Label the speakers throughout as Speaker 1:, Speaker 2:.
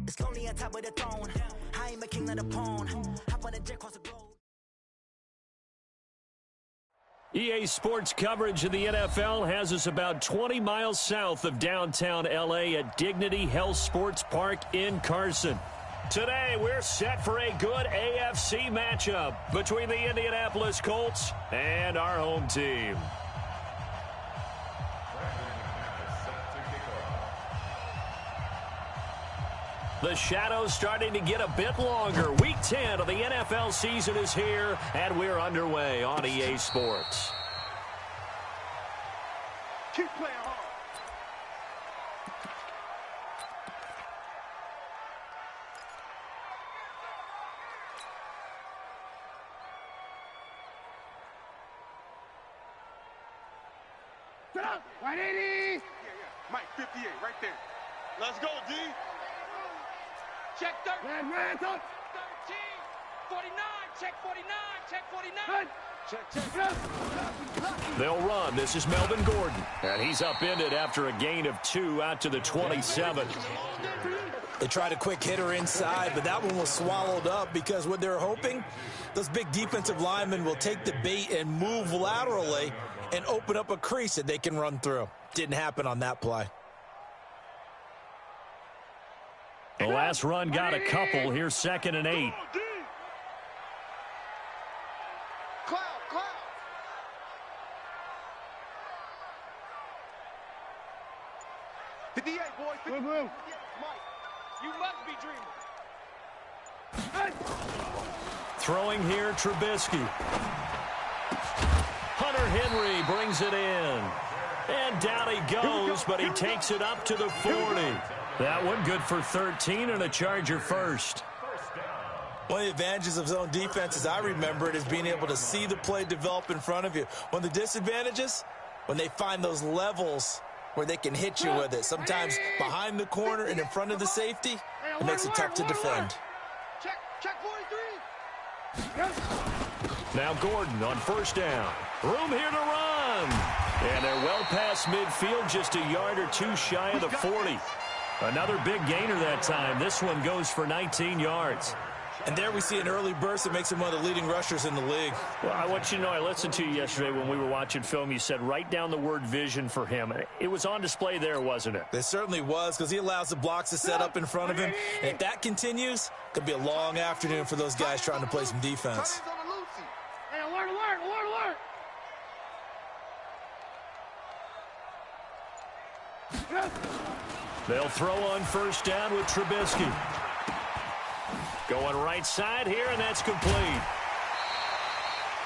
Speaker 1: It's lonely on top of the throne. I ain't a king of the pawn. Hop on a jet across the globe.
Speaker 2: EA Sports coverage of the NFL has us about 20 miles south of downtown L.A. at Dignity Health Sports Park in Carson. Today, we're set for a good AFC matchup between the Indianapolis Colts and our home team. The shadow's starting to get a bit longer. Week 10 of the NFL season is here, and we're underway on EA Sports.
Speaker 3: Keep playing hard. Get up! 180! Yeah. Mike, 58, right there. Let's go, D. Check 13. Red, 13. 49. Check 49. Check 49. Check.
Speaker 2: They'll run. This is Melvin Gordon. And he's upended after a gain of 2 out to the 27.
Speaker 4: They tried a quick hitter inside, but that one was swallowed up because what they're hoping, those big defensive linemen will take the bait and move laterally and open up a crease that they can run through. Didn't happen on that play.
Speaker 2: The last run got a couple. Here's 2nd and 8.
Speaker 3: Cloud. 58, boys. 58. Mike, you must be dreaming.
Speaker 2: Throwing here, Trubisky. Hunter Henry brings it in. And down he goes, but he takes it up to the 40. That one good for 13 and a Charger first.
Speaker 4: One of the advantages of zone defense, as I remember it, is being able to see the play develop in front of you. One of the disadvantages, when they find those levels where they can hit you with it. Sometimes behind the corner and in front of the safety, it makes it tough to defend.
Speaker 3: Check 43.
Speaker 2: Now Gordon on 1st down. Room here to run. And they're well past midfield, just a yard or 2 shy of the 40. Another big gainer that time. This one goes for 19 yards.
Speaker 4: And there we see an early burst that makes him one of the leading rushers in the league.
Speaker 2: Well, I want you to know, I listened to you yesterday when we were watching film. You said write down the word vision for him. It was on display there, wasn't it?
Speaker 4: It certainly was, because he allows the blocks to set up in front of him. And if that continues, it could be a long afternoon for those guys trying to play some defense.
Speaker 3: Hey, alert.
Speaker 2: They'll throw on 1st down with Trubisky. Going right side here, and that's complete.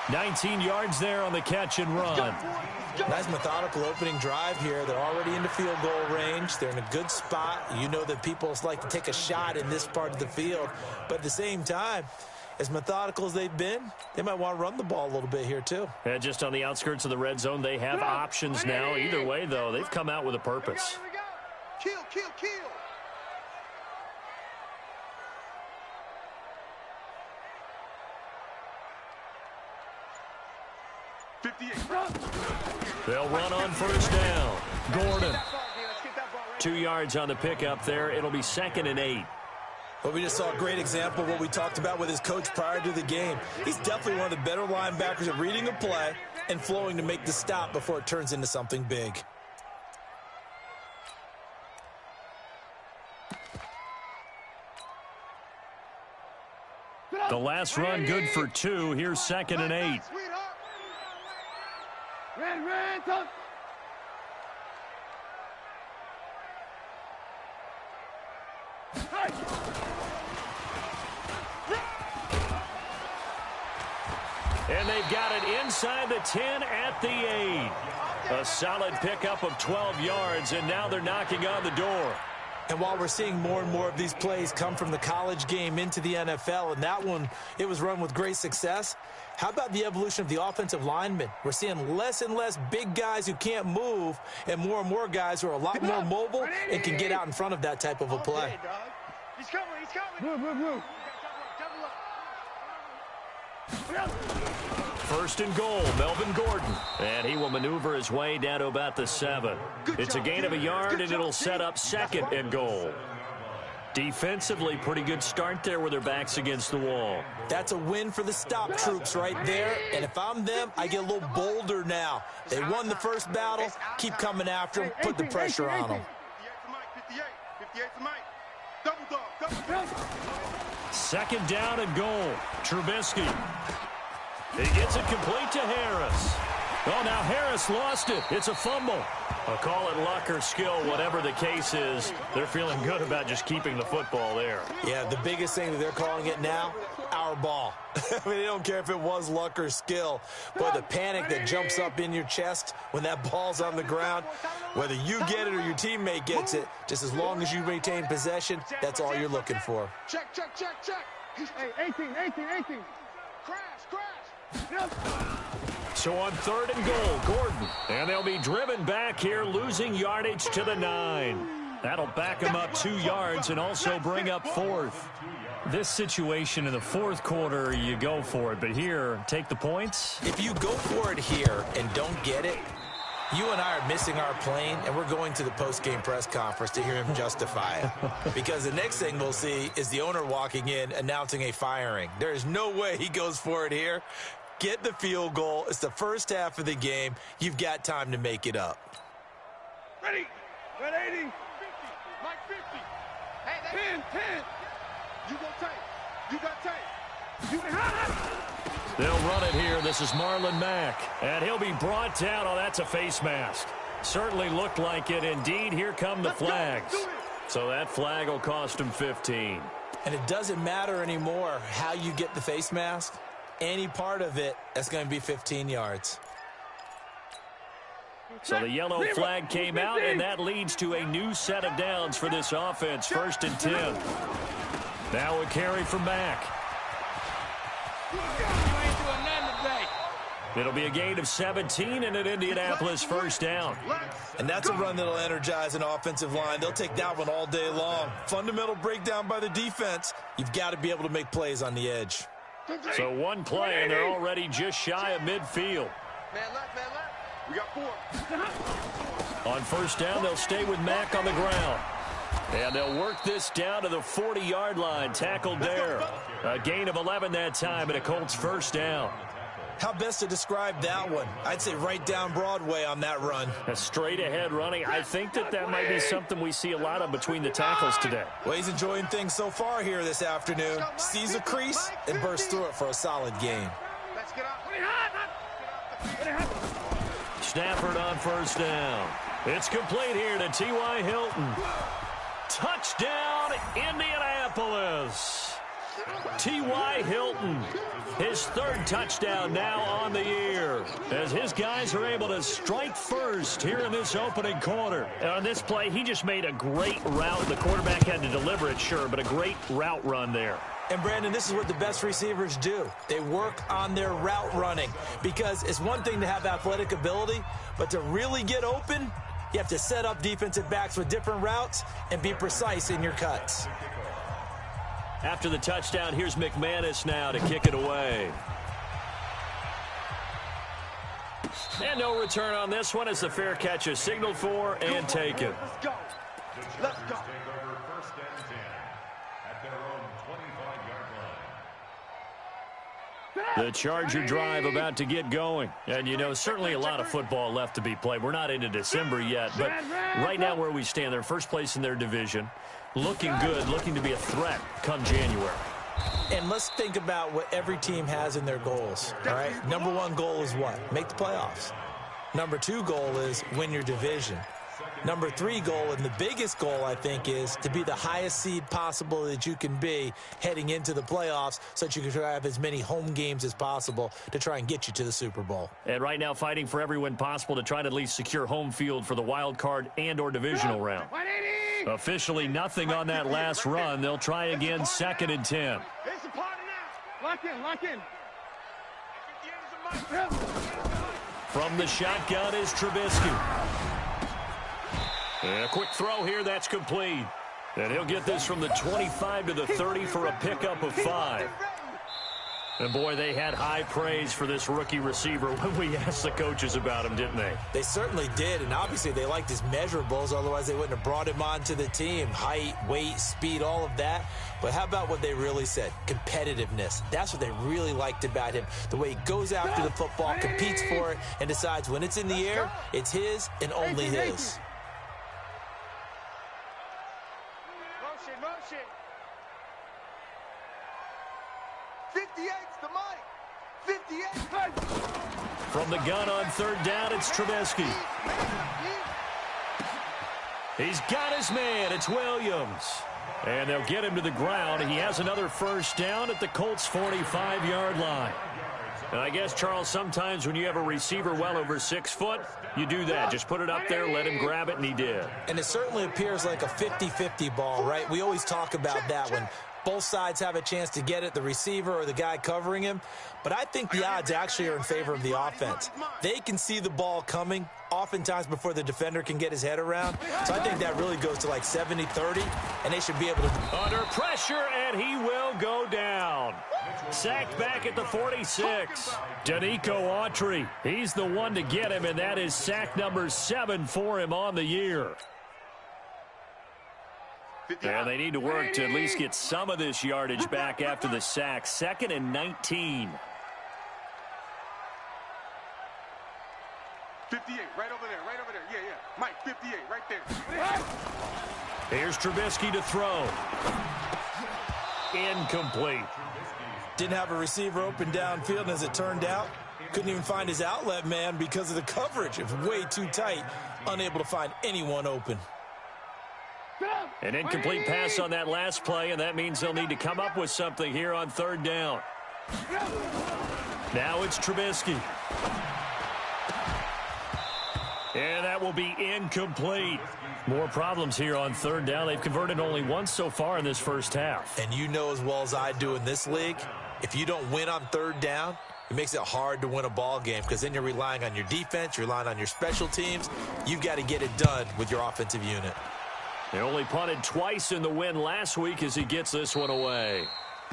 Speaker 2: 19 yards there on the catch and run.
Speaker 4: Nice methodical opening drive here. They're already into field goal range. They're in a good spot. You know that people like to take a shot in this part of the field. But at the same time, as methodical as they've been, they might want to run the ball a little bit here too.
Speaker 2: And just on the outskirts of the red zone, they have options now. Either way, though, they've come out with a purpose.
Speaker 3: Kill. 58.
Speaker 2: They'll run on 1st down. Gordon. 2 yards on the pickup there. It'll be 2nd and 8.
Speaker 4: Well, we just saw a great example of what we talked about with his coach prior to the game. He's definitely one of the better linebackers at reading a play and flowing to make the stop before it turns into something big.
Speaker 2: The last run good for 2. Here's 2nd and 8.
Speaker 3: Red, tough.
Speaker 2: And they've got it inside the 10 at the 8. A solid pickup of 12 yards, and now they're knocking on the door.
Speaker 4: And while we're seeing more and more of these plays come from the college game into the NFL, and that one, it was run with great success, how about the evolution of the offensive linemen? We're seeing less and less big guys who can't move and more guys who are a lot more mobile and can get out in front of that type of a play.
Speaker 3: He's coming. Move.
Speaker 2: 1st and goal, Melvin Gordon. And he will maneuver his way down to about the 7. It's a gain of a yard, and it'll set up 2nd and goal. Defensively, pretty good start there with their backs against the wall.
Speaker 4: That's a win for the stop troops right there. And if I'm them, I get a little bolder now. They won the first battle. Keep coming after them. Put the pressure on them.
Speaker 3: 58 to Mike. Double dog.
Speaker 2: Second down and goal. Trubisky. He gets it complete to Harris. Oh, now Harris lost it. It's a fumble. I'll call it luck or skill, whatever the case is. They're feeling good about just keeping the football there.
Speaker 4: Yeah, the biggest thing that they're calling it now, our ball. I mean, they don't care if it was luck or skill. But the panic that jumps up in your chest when that ball's on the ground, whether you get it or your teammate gets it, just as long as you maintain possession, that's all you're looking for.
Speaker 3: Check. Hey, 18. Crash.
Speaker 2: So on third and goal, Gordon. And they'll be driven back here, losing yardage to the 9. That'll back them up 2 yards and also bring up fourth. This situation in the fourth quarter, you go for it. But here, take the points.
Speaker 4: If you go for it here and don't get it, you and I are missing our plane, and we're going to the post-game press conference to hear him justify it. Because the next thing we'll see is the owner walking in announcing a firing. There is no way he goes for it here. Get the field goal. It's the first half of the game. You've got time to make it up.
Speaker 3: Ready. 80. 50. Mike 50. Hey, 10. You go tight. You got tight. You got
Speaker 2: They'll run it here. This is Marlon Mack. And he'll be brought down. Oh, that's a face mask. Certainly looked like it. Indeed, here come the flags. So that flag will cost him 15.
Speaker 4: And it doesn't matter anymore how you get the face mask. Any part of it, that's going to be 15 yards.
Speaker 2: So the yellow flag came out, and that leads to a new set of downs for this offense. 1st and 10. Now a carry from Mack. It'll be a gain of 17 and an Indianapolis first down.
Speaker 4: And that's a run that'll energize an offensive line. They'll take that one all day long. Fundamental breakdown by the defense. You've got to be able to make plays on the edge.
Speaker 2: So one play, and they're already just shy of midfield.
Speaker 3: Man left. We got 4.
Speaker 2: On first down, they'll stay with Mack on the ground. And they'll work this down to the 40-yard line. Tackled there. A gain of 11 that time, and a Colts first down.
Speaker 4: How best to describe that one? I'd say right down Broadway on that run.
Speaker 2: A straight-ahead running. I think that might be something we see a lot of between the tackles today.
Speaker 4: Well, he's enjoying things so far here this afternoon. Sees a crease and bursts through it for a solid gain.
Speaker 3: Let's get out.
Speaker 2: Stafford on first down. It's complete here to T.Y. Hilton. Touchdown, Indianapolis. T.Y. Hilton, his 3rd touchdown now on the year, as his guys are able to strike first here in this opening quarter. And on this play, he just made a great route. The quarterback had to deliver it, sure, but a great route run there.
Speaker 4: And, Brandon, this is what the best receivers do. They work on their route running, because it's one thing to have athletic ability, but to really get open, you have to set up defensive backs with different routes and be precise in your cuts.
Speaker 2: After the touchdown, here's McManus now to kick it away. And no return on this one as the fair catch is signaled for and taken.
Speaker 3: Let's go.
Speaker 2: The Charger drive about to get going. And, you know, certainly a lot of football left to be played. We're not into December yet, but right now where we stand, they're first place in their division. Looking good, looking to be a threat come January.
Speaker 4: And let's think about what every team has in their goals, all right? Number 1 goal is what? Make the playoffs. Number 2 goal is win your division. Number 3 goal, and the biggest goal, I think, is to be the highest seed possible that you can be heading into the playoffs so that you can try to have as many home games as possible to try and get you to the Super Bowl.
Speaker 2: And right now fighting for every win possible to try to at least secure home field for the wild card and or divisional round. Officially nothing on that last run. They'll try again 2nd and 10.
Speaker 3: It's the party now. Lock in.
Speaker 2: From the shotgun is Trubisky. And a quick throw here, that's complete. And he'll get this from the 25 to the 30 for a pickup of 5. And, boy, they had high praise for this rookie receiver when we asked the coaches about him, didn't they?
Speaker 4: They certainly did, and obviously they liked his measurables. Otherwise, they wouldn't have brought him onto the team. Height, weight, speed, all of that. But how about what they really said? Competitiveness. That's what they really liked about him. The way he goes after the football, competes for it, and decides when it's in the air, it's his and only his.
Speaker 3: Motion. 58's the money. 58.
Speaker 2: From the gun on third down, it's Trubisky. He's got his man. It's Williams. And they'll get him to the ground. He has another first down at the Colts' 45-yard line. And I guess, Charles, sometimes when you have a receiver well over 6 foot, you do that. Just put it up there, let him grab it, and he did.
Speaker 4: And it certainly appears like a 50-50 ball, right? We always talk about that when both sides have a chance to get it, the receiver or the guy covering him. But I think the odds actually are in favor of the offense. They can see the ball coming oftentimes before the defender can get his head around. So I think that really goes to like 70-30, and they should be able to.
Speaker 2: Under pressure, and he will go down. Sacked back at the 46. Danico Autry, he's the one to get him, and that is sack number 7 for him on the year. And they need to work to at least get some of this yardage back after the sack. 2nd and 19.
Speaker 3: 58, right over there. Yeah. Mike, 58, right there.
Speaker 2: Here's Trubisky to throw. Incomplete.
Speaker 4: Didn't have a receiver open downfield, and as it turned out, couldn't even find his outlet man because of the coverage. It was way too tight, unable to find anyone open.
Speaker 2: An incomplete pass on that last play, and that means they'll need to come up with something here on third down. Now it's Trubisky. And that will be incomplete. More problems here on third down. They've converted only once so far in this first half.
Speaker 4: And you know as well as I do in this league, if you don't win on third down, it makes it hard to win a ball game because then you're relying on your defense, you're relying on your special teams. You've got to get it done with your offensive unit.
Speaker 2: They only punted twice in the win last week as he gets this one away.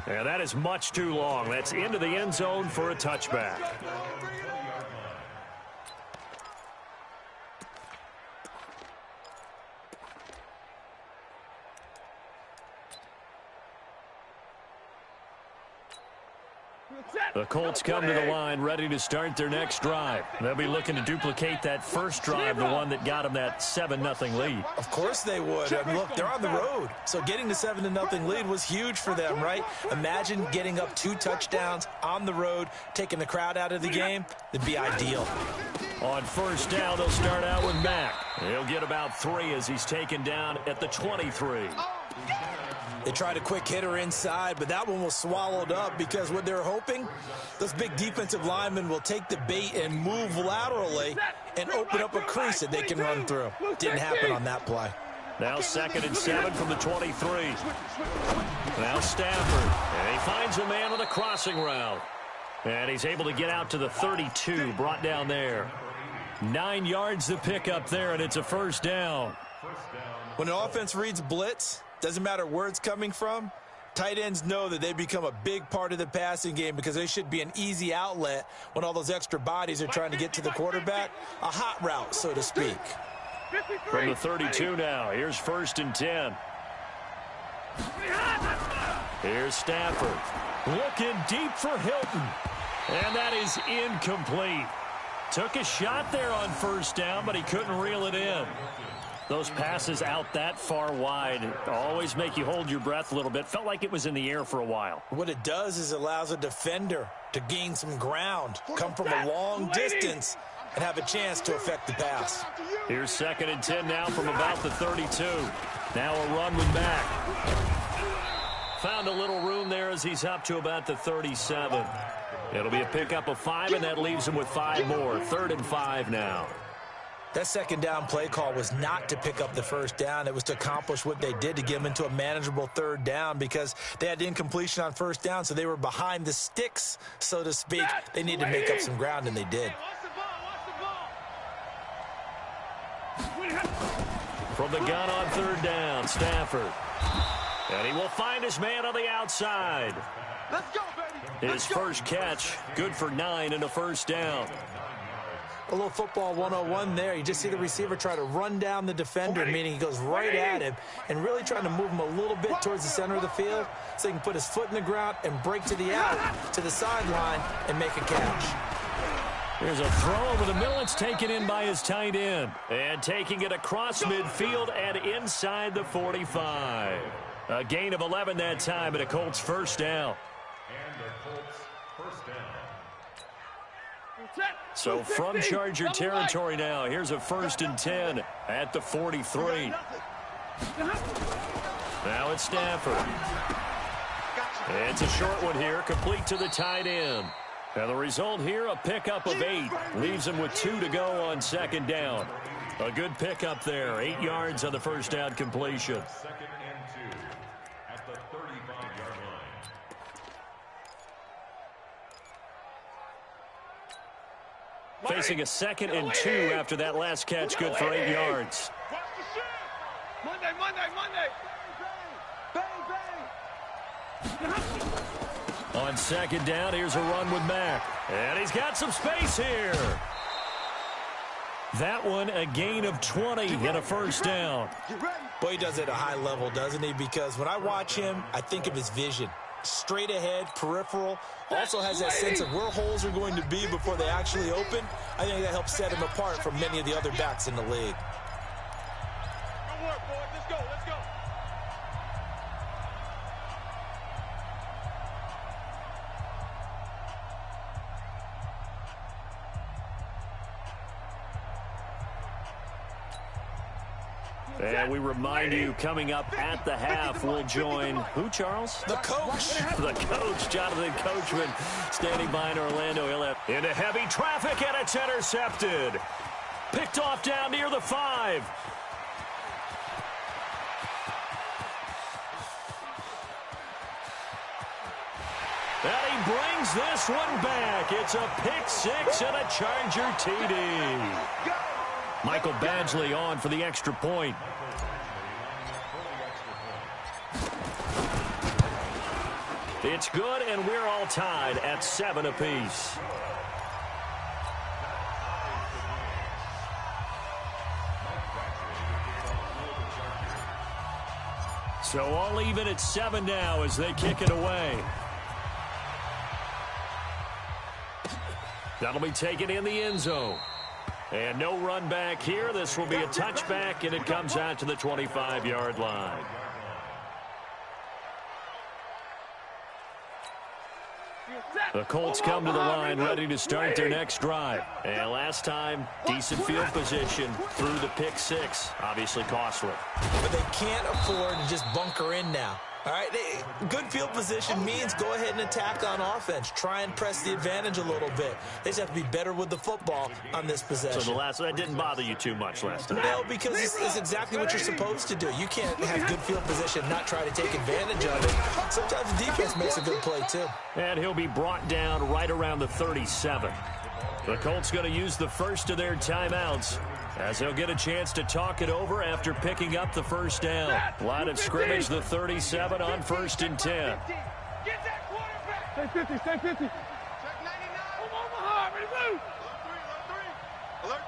Speaker 2: And that is much too long. That's into the end zone for a touchback. The Colts come to the line ready to start their next drive. They'll be looking to duplicate that first drive, the one that got them that 7-0 lead.
Speaker 4: Of course they would. I mean, look, they're on the road. So getting the 7-0 lead was huge for them, right? Imagine getting up 2 touchdowns on the road, taking the crowd out of the game. That'd be ideal.
Speaker 2: On first down, they'll start out with Mack. He'll get about 3 as he's taken down at the 23.
Speaker 4: They tried a quick hitter inside, but that one was swallowed up because what they're hoping, those big defensive linemen will take the bait and move laterally and open up a crease that they can run through. Didn't happen on that play.
Speaker 2: Now 2nd and 7 from the 23. Now Stafford, and he finds a man on a crossing route. And he's able to get out to the 32, brought down there. 9 yards to pick up there, and it's a first down.
Speaker 4: When an offense reads blitz, doesn't matter where it's coming from, tight ends know that they become a big part of the passing game because they should be an easy outlet when all those extra bodies are trying to get to the quarterback. A hot route, so to speak.
Speaker 2: From the 32 now, here's 1st and 10. Here's Stafford. Looking deep for Hilton. And that is incomplete. Took a shot there on first down, but he couldn't reel it in. Those passes out that far wide always make you hold your breath a little bit. Felt like it was in the air for a while.
Speaker 4: What it does is it allows a defender to gain some ground, come from a long distance, and have a chance to affect the pass.
Speaker 2: Here's 2nd and 10 now from about the 32. Now a run with Mack. Found a little room there as he's up to about the 37. It'll be a pickup of 5, and that leaves him with 5 more. 3rd and 5 now.
Speaker 4: That 2nd down play call was not to pick up the first down. It was to accomplish what they did, to get them into a manageable 3rd down because they had incompletion on first down, so they were behind the sticks, so to speak. They needed to make up some ground, and they did.
Speaker 2: From the gun on 3rd down, Stafford. And he will find his man on the outside.
Speaker 3: Let's go, baby.
Speaker 2: His first catch, good for 9 and a first down.
Speaker 4: A little football 101 there. You just see the receiver try to run down the defender, meaning he goes right at him and really trying to move him a little bit towards the center of the field so he can put his foot in the ground and break to the out, to the sideline, and make a catch.
Speaker 2: Here's a throw over the middle. It's taken in by his tight end. And taking it across midfield and inside the 45. A gain of 11 that time and a Colts first down. So from Charger territory now, here's a 1st and 10 at the 43. Now it's Stafford. It's a short one here, complete to the tight end. And the result here, a pickup of 8. Leaves him with 2 to go on 2nd down. A good pickup there, 8 yards on the first down completion.
Speaker 5: 2nd and 2 at the 35-yard line.
Speaker 2: Facing a 2nd and 2 after that last catch, good for 8 yards.
Speaker 3: Monday.
Speaker 2: On 2nd down, here's a run with Mack. And he's got some space here. That one, a gain of 20 and a first down.
Speaker 4: Boy, he does it at a high level, doesn't he? Because when I watch him, I think of his vision. Straight ahead, peripheral. Also has that sense of where holes are going to be before they actually open. I think that helps set him apart from many of the other backs in the league.
Speaker 3: Good work, boys. Let's go.
Speaker 2: And we remind you, coming up at the half, we'll join who, Charles?
Speaker 4: The coach.
Speaker 2: The coach, Jonathan Coachman, standing by in Orlando. He'll into heavy traffic, and it's intercepted. Picked off down near the 5. And he brings this one back. It's a pick 6 and a Charger TD. Michael Badgley on for the extra point. It's good, and we're all tied at 7 apiece. So all even at 7 now as they kick it away. That'll be taken in the end zone. And no run back here. This will be a touchback, and it comes out to the 25-yard line. The Colts come to the line ready to start their next drive. And last time, decent field position through the pick 6. Obviously costly.
Speaker 4: But they can't afford to just bunker in now. All right, good field position means go ahead and attack on offense. Try and press the advantage a little bit. They just have to be better with the football on this possession.
Speaker 2: So that didn't bother you too much last time?
Speaker 4: No, because it's exactly what you're supposed to do. You can't have good field position, not try to take advantage of it. Sometimes the defense makes a good play, too.
Speaker 2: And he'll be brought down right around the 37. The Colts going to use the first of their timeouts as they'll get a chance to talk it over after picking up the first down. Line of scrimmage, the 37 on 1st and 10.
Speaker 3: Get that quarterback. Stay 50. Check 99. Omaha, ready to move. Alert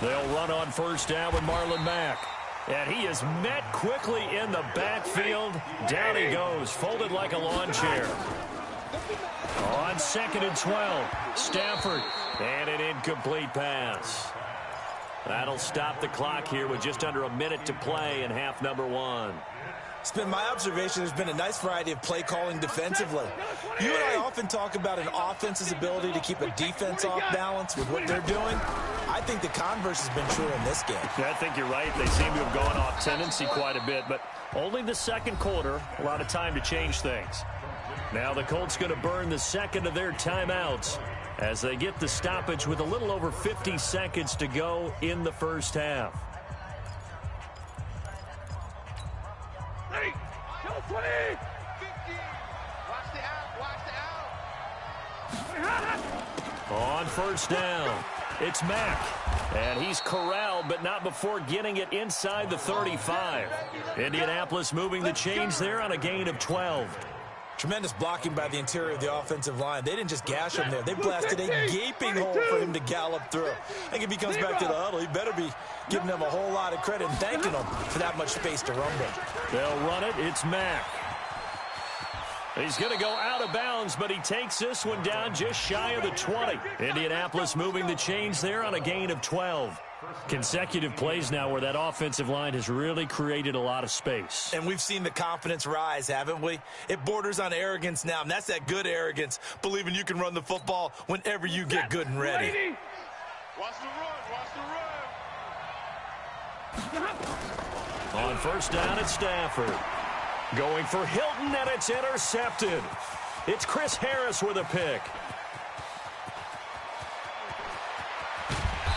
Speaker 3: 3.
Speaker 2: They'll run on 1st down with Marlon Mack. And he is met quickly in the backfield. Down he goes, folded like a lawn chair. On 2nd and 12, Stafford, and an incomplete pass. That'll stop the clock here with just under a minute to play in half number 1.
Speaker 4: It's been my observation there's been a nice variety of play calling defensively. You and I often talk about an offense's ability to keep a defense off balance with what they're doing. I think the converse has been true in this game.
Speaker 2: Yeah, I think you're right. They seem to have gone off tendency quite a bit, but only the second quarter, a lot of time to change things. Now the Colts going to burn the second of their timeouts as they get the stoppage with a little over 50 seconds to go in the first half.
Speaker 3: Hey, go 20. 50. Watch the out.
Speaker 2: On 1st down, it's Mack. And he's corralled, but not before getting it inside the 35. Indianapolis moving the chains there on a gain of 12.
Speaker 4: Tremendous blocking by the interior of the offensive line. They didn't just gash him there. They blasted a gaping hole for him to gallop through. I think if he comes back to the huddle, he better be giving them a whole lot of credit and thanking them for that much space to rumble.
Speaker 2: They'll run it. It's Mack. He's going to go out of bounds, but he takes this one down just shy of the 20. Indianapolis moving the chains there on a gain of 12. Consecutive plays now where that offensive line has really created a lot of space.
Speaker 4: And we've seen the confidence rise, haven't we? It borders on arrogance now, and that's that good arrogance, believing you can run the football whenever you get good and ready.
Speaker 3: Watch the run, watch the run.
Speaker 2: On first down, it's Stafford. Going for Hilton, and it's intercepted. It's Chris Harris with a pick.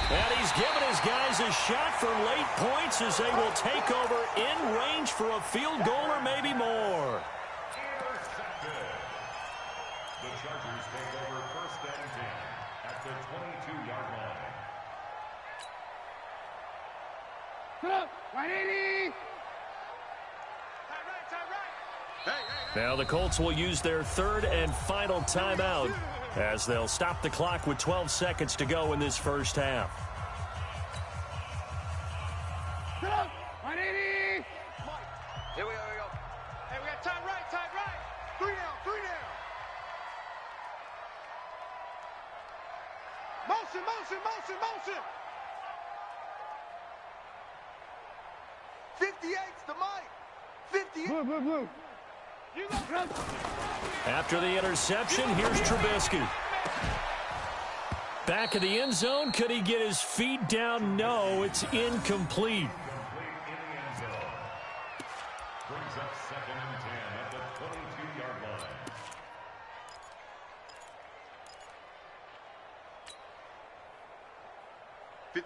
Speaker 2: And he's given his guys a shot for late points as they will take over in range for a field goal or maybe more.
Speaker 5: Intercepted. The Chargers take over first and 10 at the 22-yard line.
Speaker 3: 180.
Speaker 2: Now the Colts will use their third and final timeout as they'll stop the clock with 12 seconds to go in this first half.
Speaker 3: 180. Here we go, here we go. Hey, we got time right, time right. 3 down, 3 down. Motion, motion, motion, motion. 58's the mic. 58. Blue, blue, blue. You go.
Speaker 2: After the interception, here's Trubisky. Back of the end zone. Could he get his feet down? No, it's incomplete.
Speaker 5: Brings up second and 10 at the 22-yard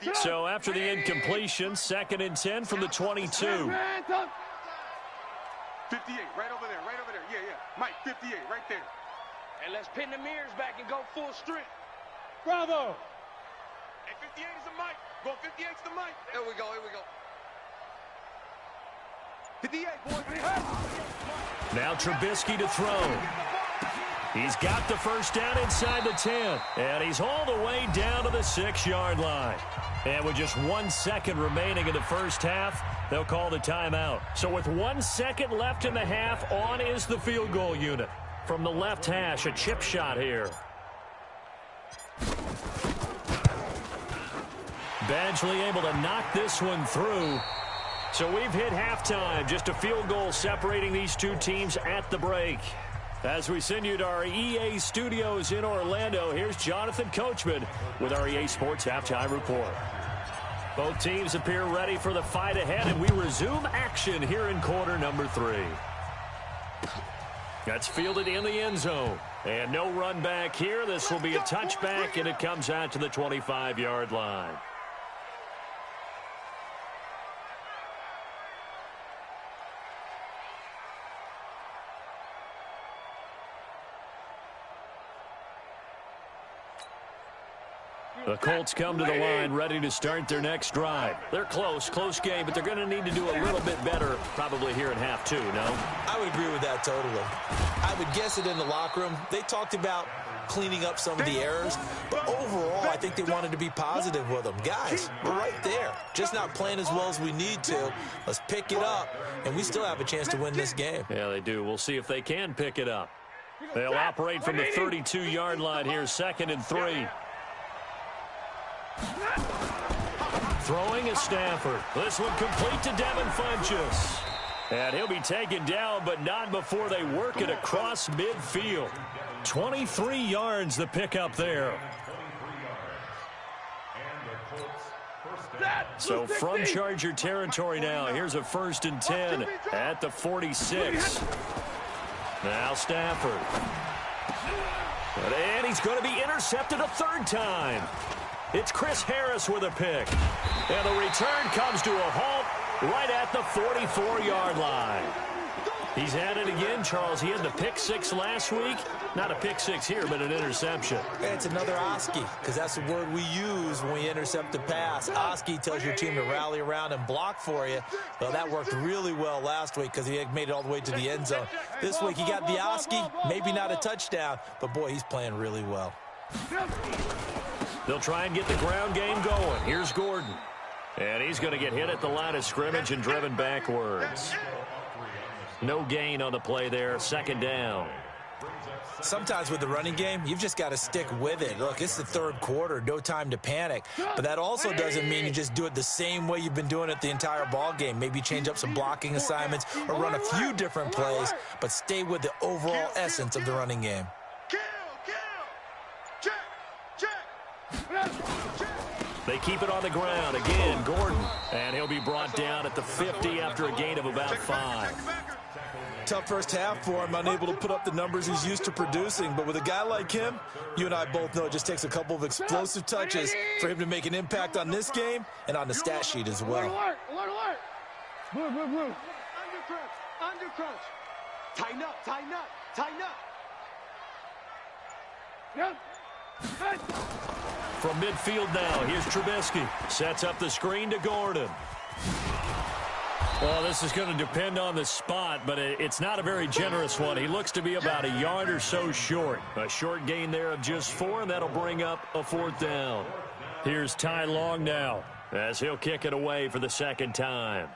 Speaker 5: line.
Speaker 2: So after the incompletion, second and 10 from the 22.
Speaker 3: 58, right over there, right over there. Yeah, yeah. Mike, 58, right there. And let's pin the mirrors back and go full strength. Bravo. Hey, 58 is the mic. Go 58's the mic. Here we go, here we go. 58, boys.
Speaker 2: Now Trubisky to throw. He's got the first down inside the 10. And he's all the way down to the 6-yard line. And with just 1 second remaining in the first half, they'll call the timeout. So with 1 second left in the half, on is the field goal unit. From the left hash, a chip shot here. Badgley able to knock this one through. So we've hit halftime. Just a field goal separating these two teams at the break. As we send you to our EA studios in Orlando, here's Jonathan Coachman with our EA Sports Halftime Report. Both teams appear ready for the fight ahead, and we resume action here in quarter number 3. That's fielded in the end zone. And no run back here. This will be a touchback, and it comes out to the 25-yard line. The Colts come to the line ready to start their next drive. They're close game, but they're going to need to do a little bit better probably here in half 2, no?
Speaker 4: I would agree with that totally. I would guess it in the locker room. They talked about cleaning up some of the errors, but overall, I think they wanted to be positive with them. Guys, we're right there. Just not playing as well as we need to. Let's pick it up, and we still have a chance to win this game.
Speaker 2: Yeah, they do. We'll see if they can pick it up. They'll operate from the 32-yard line here, 2nd and 3. Throwing is Stafford. This one complete to Devin Funchess. And he'll be taken down, but not before they work it across midfield. 23 yards the pickup there. So from Charger territory now, here's a 1st and 10 at the 46. Now Stafford. And he's going to be intercepted a 3rd time. It's Chris Harris with a pick. And the return comes to a halt right at the 44-yard line. He's at it again, Charles. He had the pick six last week. Not a pick six here, but an interception.
Speaker 4: It's another Oski, because that's the word we use when we intercept the pass. Oski tells your team to rally around and block for you. Well, that worked really well last week because he had made it all the way to the end zone. This week he got the Oski, maybe not a touchdown, but boy, he's playing really well.
Speaker 2: They'll try and get the ground game going. Here's Gordon. And he's going to get hit at the line of scrimmage and driven backwards. No gain on the play there. Second down.
Speaker 4: Sometimes with the running game, you've just got to stick with it. Look, it's the third quarter, no time to panic. But that also doesn't mean you just do it the same way you've been doing it the entire ball game. Maybe change up some blocking assignments or run a few different plays, but stay with the overall essence of the running game.
Speaker 2: They keep it on the ground. Again, Gordon. And he'll be brought down at the 50 after a gain of about 5.
Speaker 4: Tough first half for him, unable to put up the numbers he's used to producing. But with a guy like him, you and I both know it just takes a couple of explosive touches for him to make an impact on this game and on the stat sheet as well.
Speaker 3: Alert, alert, alert. Blue, blue, blue. Under crunch, under crunch. Tighten up, tighten up, tighten up. Yep. Hey.
Speaker 2: From midfield now, here's Trubisky. Sets up the screen to Gordon. Well, this is going to depend on the spot, but it's not a very generous one. He looks to be about a yard or so short. A short gain there of just 4, and that'll bring up a 4th down. Here's Ty Long now, as he'll kick it away for the second time.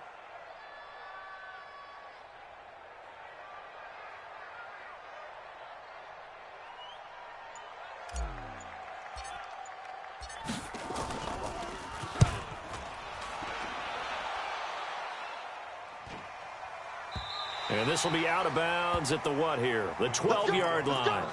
Speaker 2: And this will be out of bounds at the what here? The 12-yard line.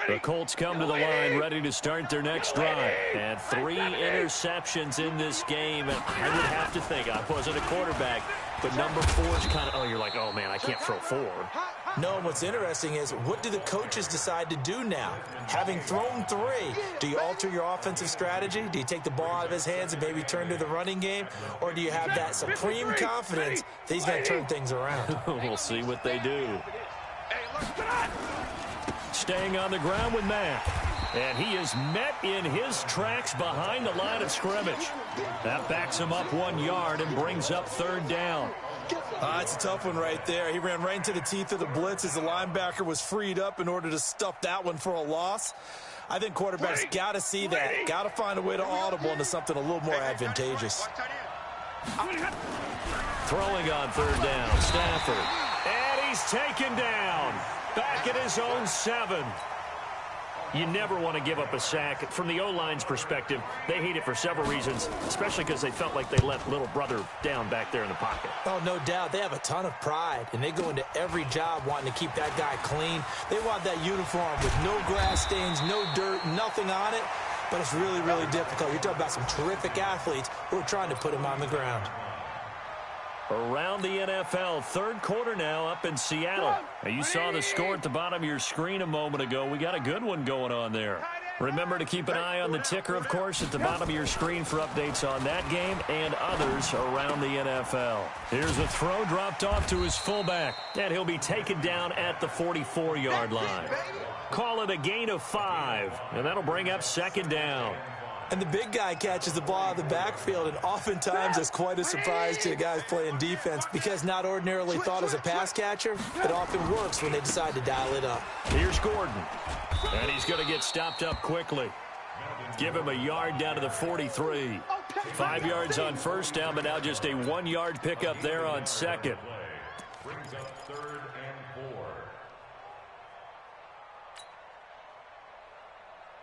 Speaker 2: The Colts come to the line ready to start their next drive. And 3 interceptions in this game. And I would have to think, I wasn't a quarterback, but number 4 is kind of, you're like, oh, man, I can't throw 4.
Speaker 4: No, what's interesting is, what do the coaches decide to do now? Having thrown 3, do you alter your offensive strategy? Do you take the ball out of his hands and maybe turn to the running game? Or do you have that supreme confidence that he's going to turn things around?
Speaker 2: We'll see what they do. Staying on the ground with Mack. And he is met in his tracks behind the line of scrimmage. That backs him up 1 yard and brings up 3rd down.
Speaker 4: It's a tough one right there. He ran right into the teeth of the blitz as the linebacker was freed up in order to stuff that one for a loss. I think quarterbacks got to see that. Got to find a way to audible into something a little more advantageous.
Speaker 2: Throwing on 3rd down, Stafford. And he's taken down. Back at his own 7. You never want to give up a sack. From the O-line's perspective, they hate it for several reasons, especially because they felt like they let little brother down back there in the pocket.
Speaker 4: Oh, no doubt. They have a ton of pride, and they go into every job wanting to keep that guy clean. They want that uniform with no grass stains, no dirt, nothing on it, but it's really, really difficult. You're talking about some terrific athletes who are trying to put him on the ground.
Speaker 2: Around the NFL, 3rd quarter now up in Seattle. Now, you saw the score at the bottom of your screen a moment ago. We got a good one going on there. Remember to keep an eye on the ticker, of course, at the bottom of your screen for updates on that game and others around the NFL. Here's a throw dropped off to his fullback, and he'll be taken down at the 44-yard line. Call it a gain of 5, and that'll bring up 2nd down.
Speaker 4: And the big guy catches the ball out of the backfield, and oftentimes that's quite a surprise to the guys playing defense because not ordinarily thought as a pass catcher, it often works when they decide to dial it up.
Speaker 2: Here's Gordon, and he's going to get stopped up quickly. Give him a yard down to the 43. 5 yards on 1st down, but now just a 1-yard pickup there on 2nd.
Speaker 5: Brings up 3rd and 4.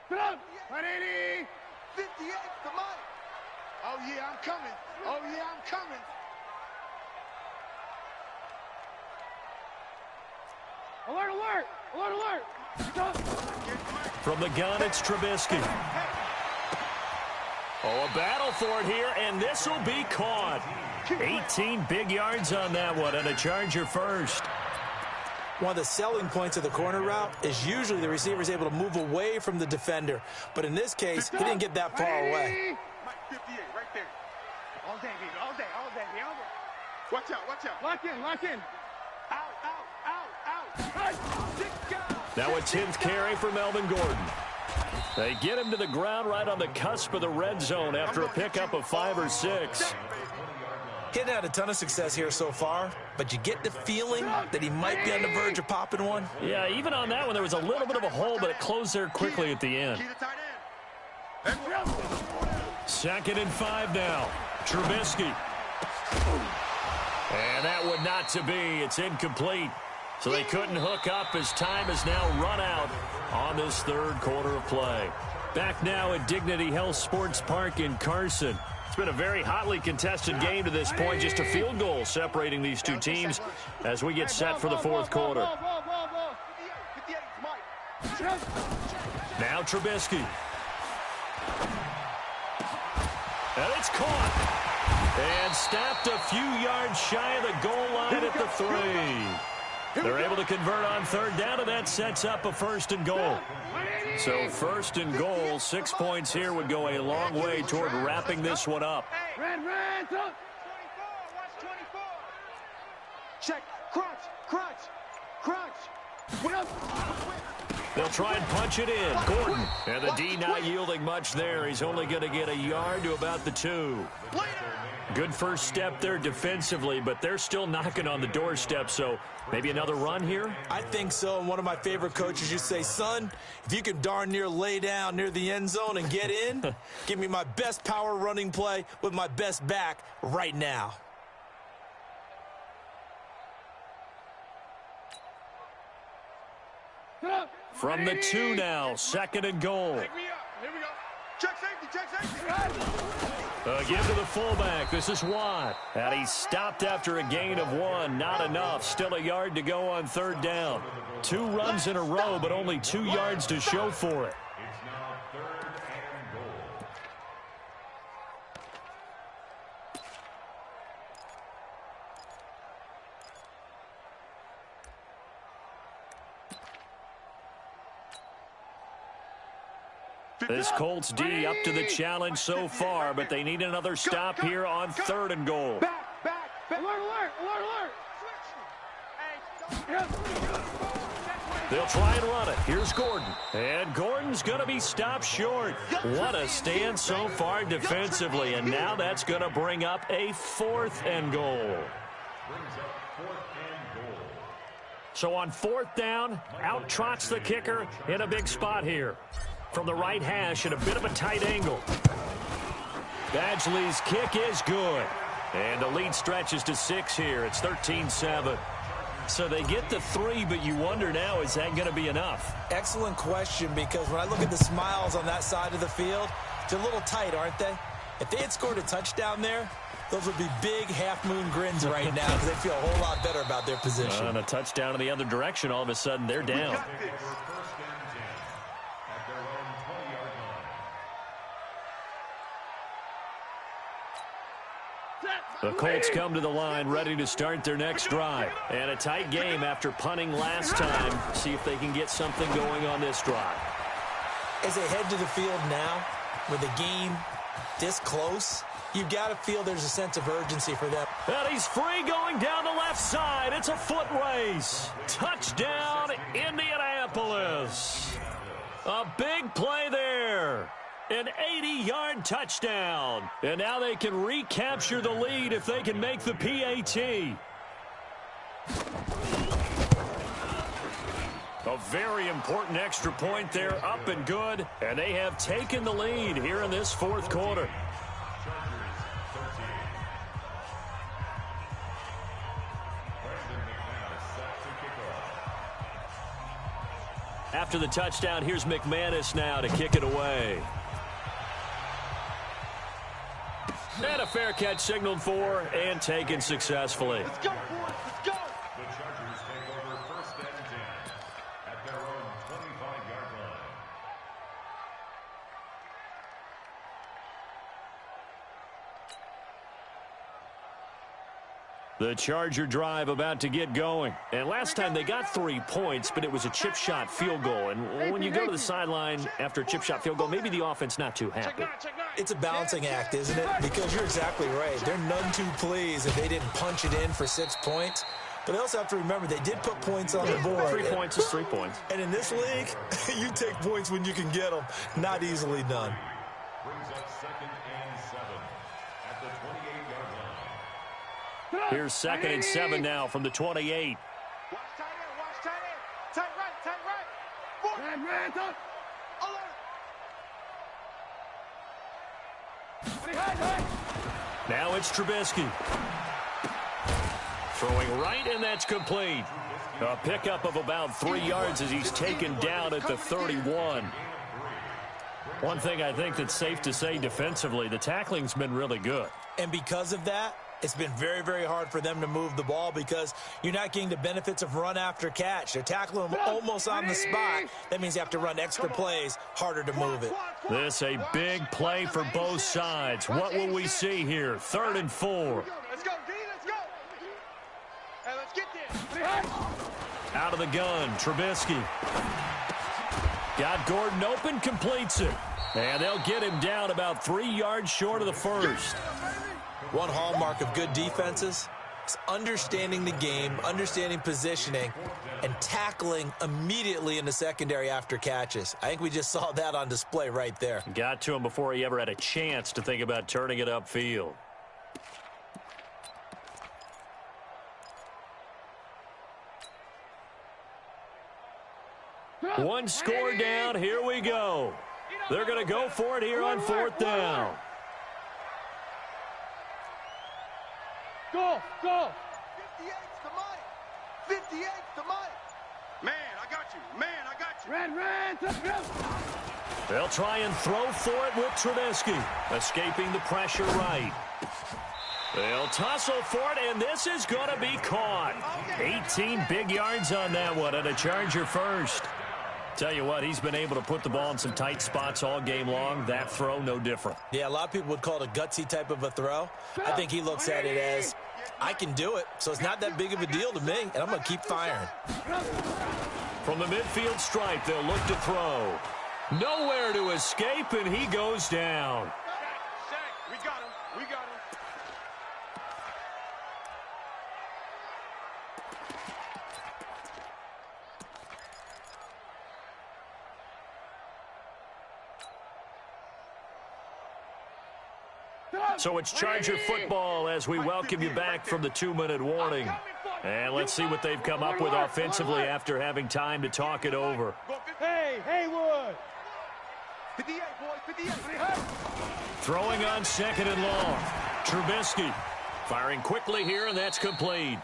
Speaker 3: Get up! 180! 58, come on. Oh, yeah, I'm coming. Oh, yeah, I'm coming. Alert, alert! Alert, alert!
Speaker 2: From the gun, it's Trubisky. Oh, a battle for it here, and this will be caught. 18 big yards on that one, and a Charger first.
Speaker 4: One of the selling points of the corner route is usually the receiver is able to move away from the defender. But in this case, he didn't get that far away.
Speaker 3: Mike 58, right there. All day, baby, all day, all day, all day. Watch out, watch out. Lock in, lock in. Out, out, out, out.
Speaker 2: Now a 10th carry for Melvin Gordon. They get him to the ground right on the cusp of the red zone after a pickup of 5 or 6.
Speaker 4: He hadn't had a ton of success here so far, but you get the feeling that he might be on the verge of popping one.
Speaker 2: Yeah, even on that one, there was a little bit of a hole, but it closed there quickly at the end. 2nd and 5 now. Trubisky. And that would not to be. It's incomplete. So they couldn't hook up as time has now run out on this third quarter of play. Back now at Dignity Health Sports Park in Carson. It's been a very hotly contested game to this point. Just a field goal separating these two teams as we get set for the fourth quarter. Now Trubisky. And it's caught. And stopped a few yards shy of the goal line at the 3. They're able to convert on third down, and that sets up a 1st and goal. So 1st and goal, 6 points here would go a long way toward wrapping this one up.
Speaker 3: Red, 24, watch 24. Check, crunch, crunch, crunch.
Speaker 2: They'll try and punch it in. Gordon, and the D not yielding much there. He's only going to get a yard to about the 2. Good first step there defensively, but they're still knocking on the doorstep, so maybe another run here?
Speaker 4: I think so, and one of my favorite coaches used to say, son, if you can darn near lay down near the end zone and get in, give me my best power running play with my best back right now.
Speaker 2: From the 2 now, 2nd and goal.
Speaker 3: Here we go. Check safety, check safety.
Speaker 2: Give to the fullback. This is Watt. And he stopped after a gain of 1. Not enough. Still a yard to go on third down. 2 runs in a row, but only 2 yards to show for it.
Speaker 5: It's now 3rd and goal.
Speaker 2: This Colts D up to the challenge so far, but they need another stop here on 3rd and goal.
Speaker 3: Back. Alert.
Speaker 2: They'll try and run it. Here's Gordon. And Gordon's going to be stopped short. What a stand so far defensively. And now that's going to bring up a 4th and goal.
Speaker 5: Brings up 4th and goal.
Speaker 2: So on 4th down, out trots the kicker in a big spot here. From the right hash at a bit of a tight angle. Badgley's kick is good. And the lead stretches to 6 here. It's 13-7. So they get the 3, but you wonder now, is that going to be enough?
Speaker 4: Excellent question, because when I look at the smiles on that side of the field, they're a little tight, aren't they? If they had scored a touchdown there, those would be big half-moon grins right now because they feel a whole lot better about their position.
Speaker 2: And a touchdown in the other direction, all of a sudden they're down.
Speaker 5: First and 10 at their own 20-yard line.
Speaker 2: The Colts come to the line ready to start their next drive. And a tight game after punting last time. See if they can get something going on this drive.
Speaker 4: As they head to the field now, with the game this close, you've got to feel there's a sense of urgency for them.
Speaker 2: And he's free going down the left side. It's a foot race. Touchdown, Indianapolis. A big play there. An 80-yard touchdown. And now they can recapture the lead if they can make the PAT. A very important extra point there, up and good. And they have taken the lead here in this fourth quarter. After the touchdown, here's McManus now to kick it away. And a fair catch signaled for and taken successfully.
Speaker 3: Let's go, boys. Let's go.
Speaker 5: The Chargers take over 1st and 10 at their own 25-yard
Speaker 2: The Charger drive about to get going. And last time they got 3 points, but it was a chip shot field goal. And when you go to the sideline after a chip shot field goal, maybe the offense not too happy.
Speaker 4: It's a balancing act, isn't it? Because you're exactly right. They're none too pleased if they didn't punch it in for 6 points. But they also have to remember they did put points on the board.
Speaker 2: 3 points is 3 points.
Speaker 4: And in this league, you take points when you can get them. Not easily done.
Speaker 5: Brings up 2nd and 7 at the 28-yard line.
Speaker 2: Here's 2nd and 7 now from the 28.
Speaker 3: Watch tight end, watch tight end. Tight right, tight right. Forward.
Speaker 2: Now it's Trubisky. Throwing right, and that's complete. A pickup of about 3 yards as he's taken down at the 31. One thing I think that's safe to say defensively, the tackling's been really good.
Speaker 4: And because of that, it's been very, very hard for them to move the ball because you're not getting the benefits of run after catch. They're tackling them almost on the spot. That means you have to run extra plays, harder to move it.
Speaker 2: This a big play for both sides. What will we see here? 3rd and 4.
Speaker 3: Let's go, D, let's go. Hey, let's get there.
Speaker 2: Out of the gun, Trubisky. Got Gordon open, completes it. And they'll get him down about 3 yards short of the first.
Speaker 4: One hallmark of good defenses is understanding the game, understanding positioning, and tackling immediately in the secondary after catches. I think we just saw that on display right there.
Speaker 2: Got to him before he ever had a chance to think about turning it upfield. One score down. Here we go. They're going to go for it here on 4th down.
Speaker 3: Go, go. 58's the mic. 58's the mic. Man, I got you. Man, I got you. Ran.
Speaker 2: They'll try and throw for it with Trubisky. Escaping the pressure right. They'll tussle for it, and this is going to be caught. 18 big yards on that one, and a Charger first. Tell you what, he's been able to put the ball in some tight spots all game long. That throw, no different.
Speaker 4: Yeah, a lot of people would call it a gutsy type of a throw. I think he looks at it as, I can do it, so it's not that big of a deal to me, and I'm going to keep firing.
Speaker 2: From the midfield stripe, they'll look to throw. Nowhere to escape, and he goes down.
Speaker 3: Shaq, we got him. We got him.
Speaker 2: So it's Charger football as we welcome you back from the 2-minute warning. And let's see what they've come up with offensively after having time to talk it over.
Speaker 3: Hey, Haywood. 58, boys, 58.
Speaker 2: Throwing on 2nd and long. Trubisky firing quickly here, and that's complete.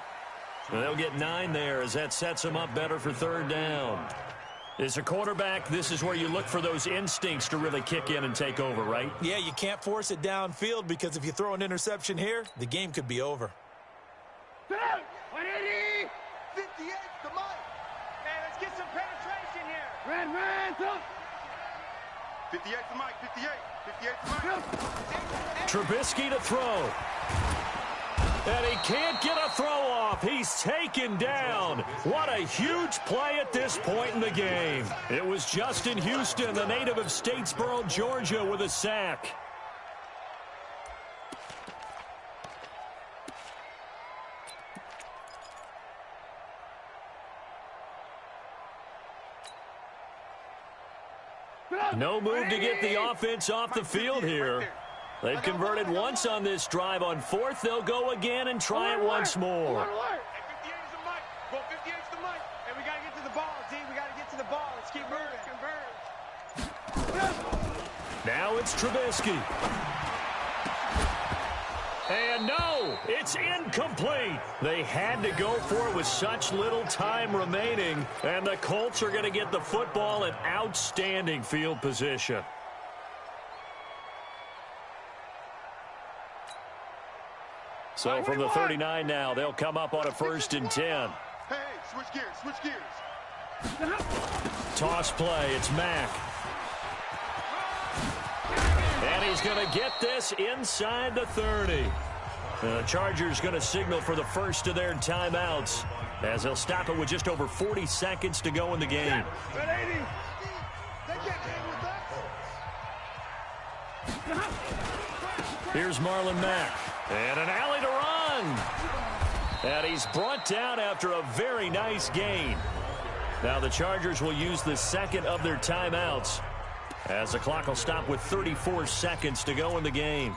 Speaker 2: And they'll get 9 there as that sets them up better for 3rd down. As a quarterback, this is where you look for those instincts to really kick in and take over, right?
Speaker 4: Yeah, you can't force it downfield because if you throw an interception here, the game could be over.
Speaker 3: 180. 58's the mic. Hey, let's get some penetration here. Ran. 58's the mic. 58. 58's the mic.
Speaker 2: Trubisky to throw. And he can't get a throw off. He's taken down. What a huge play at this point in the game. It was Justin Houston, the native of Statesboro, Georgia, with a sack. No move to get the offense off the field here. They've converted once on this drive. On 4th, they'll go again and try it once more.
Speaker 3: 58's the mic. Go 58's the mic. And we got to get to the ball, D. We got to get to the ball. Let's keep moving.
Speaker 2: Now it's Trubisky. And no, it's incomplete. They had to go for it with such little time remaining. And the Colts are going to get the football in outstanding field position. So from the 39 now, they'll come up on a 1st and 10.
Speaker 3: Hey, switch gears.
Speaker 2: Toss play, it's Mack. And he's going to get this inside the 30. The Chargers going to signal for the first of their timeouts as they'll stop it with just over 40 seconds to go in the game. Here's Marlon Mack. And an alley to run. And he's brought down after a very nice gain. Now the Chargers will use the second of their timeouts as the clock will stop with 34 seconds to go in the game.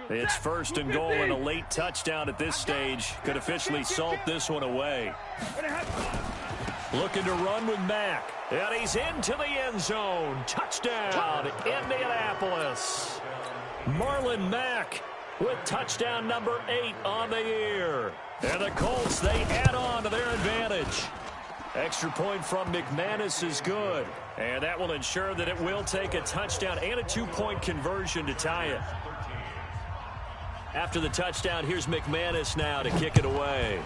Speaker 2: It's first and goal and a late touchdown at this stage. Could officially salt this one away. Looking to run with Mack. And he's into the end zone. Touchdown, Indianapolis. Marlon Mack with touchdown number 8 on the year. And the Colts, they add on to their advantage. Extra point from McManus is good. And that will ensure that it will take a touchdown and a 2-point conversion to tie it. After the touchdown, here's McManus now to kick it away.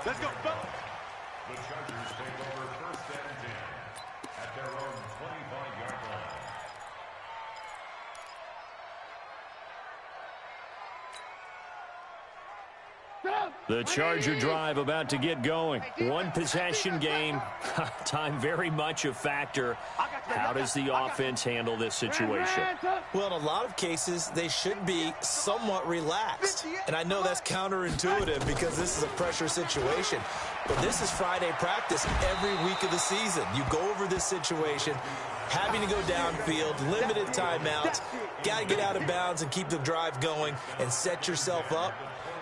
Speaker 3: Let's go.
Speaker 5: The Chargers take over first and 10 at their own 25-yard line.
Speaker 2: The Charger drive about to get going. One possession game. Time very much a factor. How does the offense handle this situation?
Speaker 4: Well, in a lot of cases, they should be somewhat relaxed. And I know that's counterintuitive because this is a pressure situation. But this is Friday practice every week of the season. You go over this situation, having to go downfield, limited timeouts, got to get out of bounds and keep the drive going and set yourself up.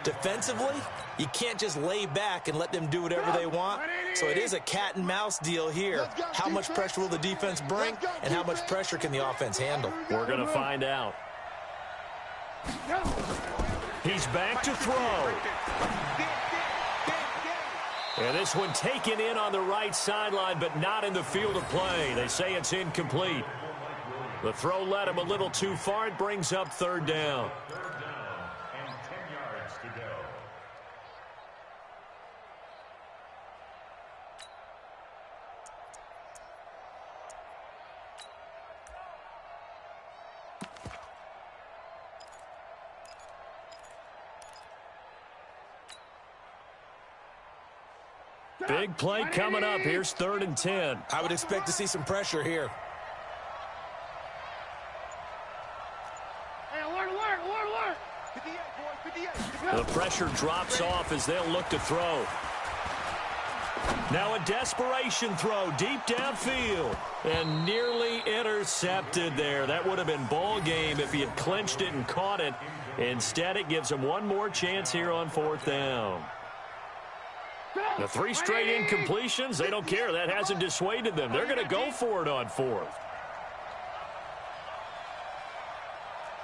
Speaker 4: Defensively, you can't just lay back and let them do whatever they want. So it is a cat and mouse deal here. How much pressure will the defense bring, and how much pressure can the offense handle?
Speaker 2: We're going to find out. He's back to throw. And this one taken in on the right sideline, but not in the field of play. They say it's incomplete. The throw led him a little too far. It brings up third down. Big play coming up. Here's 3rd and 10.
Speaker 4: I would expect to see some pressure here.
Speaker 2: The pressure drops off as they'll look to throw. Now a desperation throw deep downfield. And nearly intercepted there. That would have been ball game if he had clinched it and caught it. Instead, it gives him one more chance here on 4th down. The 3 straight incompletions, they don't care. That hasn't dissuaded them. They're going to go for it on 4th.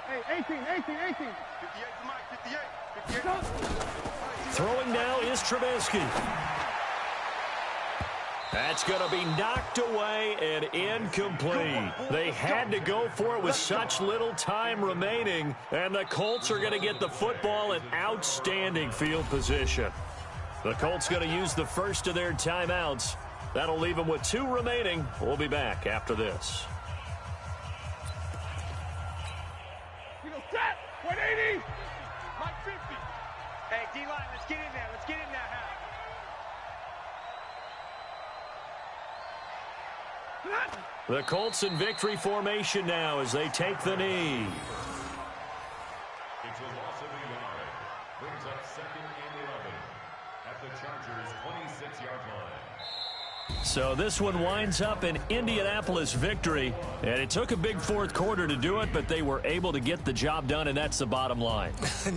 Speaker 3: Hey, 18. 58, Mike, 58.
Speaker 2: Throwing now is Trubisky. That's going to be knocked away and incomplete. They had to go for it with such little time remaining, and the Colts are going to get the football in outstanding field position. The Colts going to use the first of their timeouts. That'll leave them with 2 remaining. We'll be back after this.
Speaker 3: You go set. 180. Mike 50. Hey, D-line, let's get in there. Let's get in there,
Speaker 2: The Colts in victory formation now as they take the knee.
Speaker 5: It's a loss of a yard. Brings up 2nd and 11 at the Chargers' 26-yard line.
Speaker 2: So this one winds up an Indianapolis victory, and it took a big 4th quarter to do it, but they were able to get the job done, and that's the bottom line.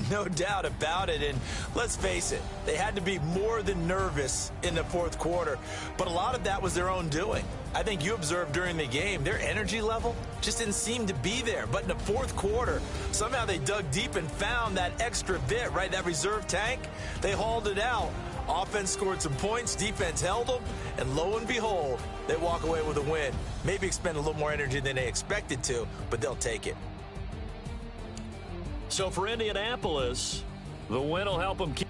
Speaker 4: No doubt about it, and let's face it, they had to be more than nervous in the 4th quarter, but a lot of that was their own doing. I think you observed during the game, their energy level just didn't seem to be there, but in the 4th quarter, somehow they dug deep and found that extra bit, right, that reserve tank. They hauled it out. Offense scored some points, defense held them, and lo and behold, they walk away with a win. Maybe expend a little more energy than they expected to, but they'll take it.
Speaker 2: So for Indianapolis, the win will help them keep